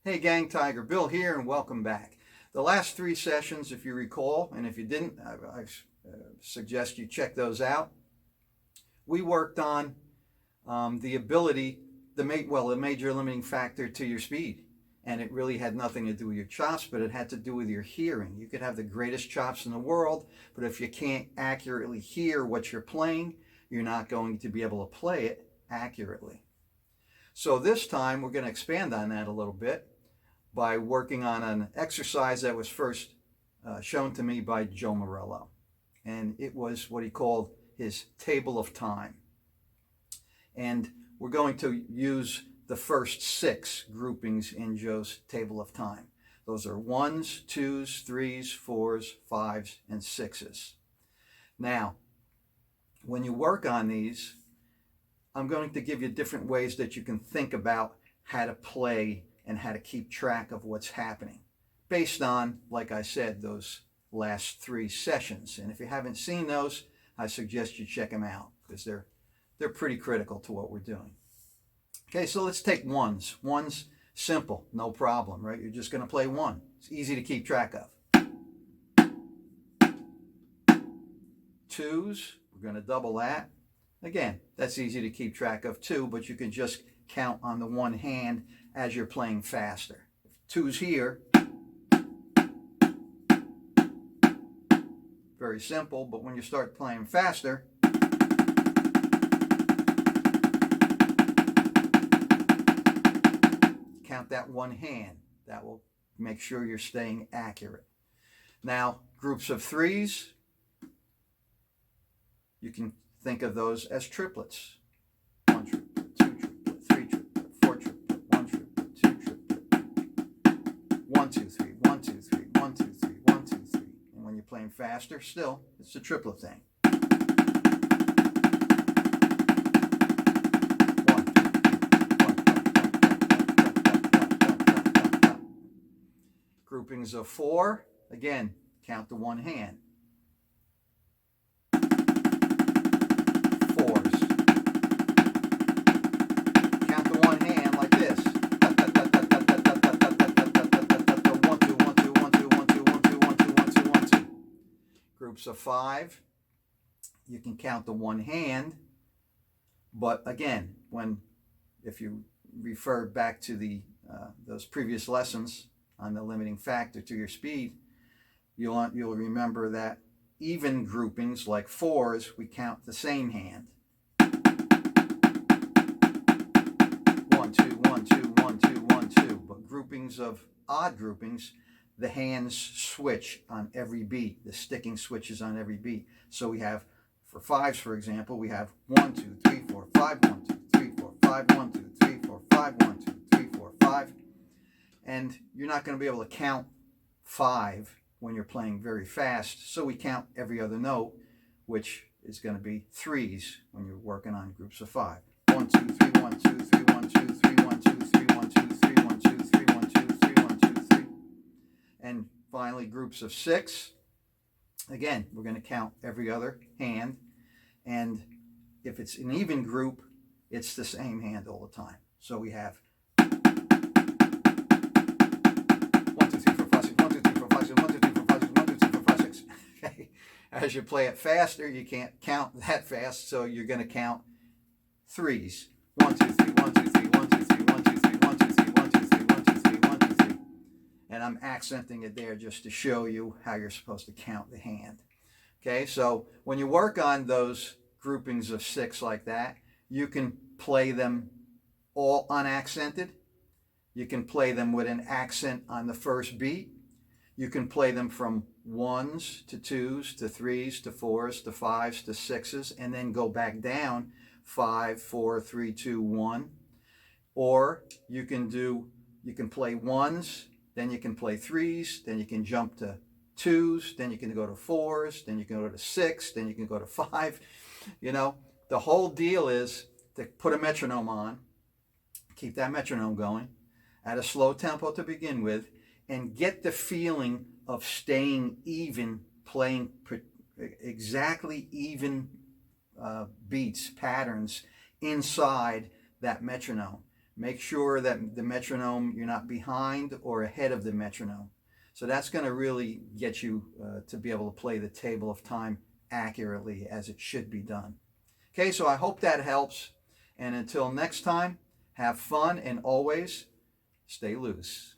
Hey gang, TigerBill here and welcome back. The last three sessions, if you recall, and if you didn't, I suggest you check those out. We worked on the ability, the major limiting factor to your speed. And it really had nothing to do with your chops, but it had to do with your hearing. You could have the greatest chops in the world, but if you can't accurately hear what you're playing, you're not going to be able to play it accurately. So this time we're going to expand on that a little bit by working on an exercise that was first shown to me by Joe Morello. And it was what he called his table of time. And we're going to use the first six groupings in Joe's table of time. Those are 1s, 2s, 3s, 4s, 5s, and 6s. Now, when you work on these, I'm going to give you different ways that you can think about how to play and how to keep track of what's happening based on, like I said, those last three sessions. And if you haven't seen those, I suggest you check them out because they're pretty critical to what we're doing. Okay, so let's take 1s. 1s, simple, no problem, right? You're just going to play 1. It's easy to keep track of. 2s, we're going to double that. Again, that's easy to keep track of too, but you can just count on the one hand as you're playing faster. 2's here, very simple, but when you start playing faster, count that one hand. That will make sure you're staying accurate. Now, groups of 3s, you can think of those as triplets. 1 triplet, 2 triplet, 3 triplet, 4 triplet, 1 triplet, 2 triplet. 1, 2, 3, 1, 2, 3, 1, 2, 3, 1, 2, 3. And when you're playing faster, still, it's a triplet thing. 1, 2, groupings of 4, again, count the one hand. 4s. Count the one hand like this. 1, 2, 1, 2, 1, 2, 1, 2, 1, 2, 1, 2, 1, 2, 1, 2. Groups of 5, you can count the one hand, but again, if you refer back to those previous lessons on the limiting factor to your speed, you'll remember that even groupings like 4s, we count the same hand. 1, 2, 1, 2, 1, 2, 1, 2. But groupings of odd groupings, the hands switch on every beat. The sticking switches on every beat. So we have, for 5s, for example, we have 1, 2, 3, 4, 5, 1, 2, 3, 4, 5, 1, 2, 3, 4, 5, 1, 2, 3, 4, 5. And you're not going to be able to count 5 when you're playing very fast, so we count every other note, which is going to be 3s when you're working on groups of 5. 1, 2, 3, 1, 2, 3, 1, 2, 3, 1, 2, 3, 1, 2, 3, 1, 2, 3, 1, 2, 3, 1, 2, 3. And finally, groups of 6. Again, we're going to count every other hand, and if it's an even group, it's the same hand all the time. So we have 1, 2, 3, 4, 5, 6, 1, 2, 3, 4, 5, 6, 1, 2, 3, 4, 5, 6, 1, 2, 3, 4, 5, 6. As you play it faster, you can't count that fast, so you're going to count 3s. 1, 2, 3, 1, 2, 3, 1, 2, 3, 1, 2, 3, 1, 2, 3, 1, 2, 3, 1, 2, 3, 1, 2, 3. And I'm accenting it there just to show you how you're supposed to count the hand. Okay, so when you work on those groupings of 6 like that, you can play them all unaccented. You can play them with an accent on the first beat. You can play them from 1s to 2s to 3s to 4s to 5s to 6s and then go back down 5, 4, 3, 2, 1. Or you can play 1s, then you can play 3s, then you can jump to 2s, then you can go to 4s, then you can go to 6, then you can go to 5. You know, the whole deal is to put a metronome on, keep that metronome going at a slow tempo to begin with, and get the feeling of staying even, playing exactly even beats, patterns inside that metronome. Make sure that the metronome, you're not behind or ahead of the metronome. So that's going to really get you to be able to play the table of time accurately as it should be done. Okay, so I hope that helps. And until next time, have fun and always stay loose.